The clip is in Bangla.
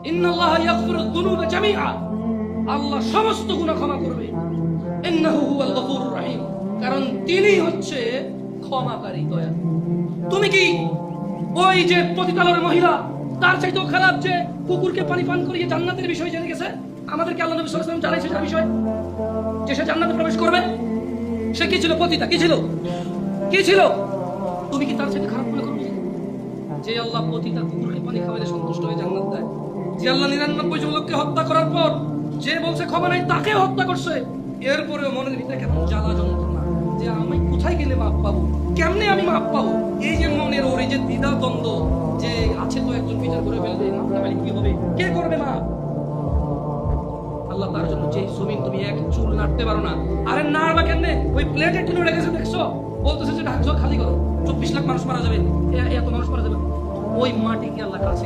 ইন্নাল্লাহা ইয়াগফিরুয যুনুবা জামিআ, আল্লাহ সমস্ত গুনাহ ক্ষমা করবে। ইন্নাহু হুয়াল গফুরুর রহিম, কারণ তিনি হচ্ছে ক্ষমাকারী, দয়া। তুমি কি ওই যে পতিতালয়ের মহিলা, তার চাইতেও খারাপ যে কুকুরকে পানি পান করিয়ে জান্নাতের বিষয় জেনে গেছে? আমাদেরকে আল্লাহ নবী সাল্লাল্লাহু আলাইহি ওয়াসাল্লাম জানাইছে তার বিষয়, যে সে জান্নাতে প্রবেশ করবে। সে কি ছিল? পতিতা। কি ছিল? কি ছিল? তুমি কি তার চাইতে খারাপ মনে করবে? যে আল্লাহ পতিতা কুকুরকে পানি খাওয়াইলে সন্তুষ্ট হয়ে জান্নাত দেয়, যে আল্লাহ 99 জন লোককে হত্যা করার পর যে বলছে ক্ষমা নাই, তাকে হত্যা করছে, এরপরেও মনের ভিতরে কেমন জ্বালা যন্ত্রণা যে আমি কোথায় গেলে মাপ পাবো, কেমনে আমি মাপ পাবো, এই যে মনের ওর এই যে দ্বিধা দ্বন্দ্ব যে আছে, তো একজন বিচার করে ফেলবে, মাপ না পাইলে কি হবে, কে করবে মাপ? আল্লাহ তার জন্য যে জমিন তুমি এক চুল নাড়তে পারো না, আরে নাড়বা কেমনে? ওই প্লেটে টিনে রেখেছে, দেখছো? বলতেছে যে ঢাকছো খালি করো, 24 লাখ মানুষ মারা যাবে, এত মানুষ মারা যাবে, ওই মাটিকে আল্লাহ কাছে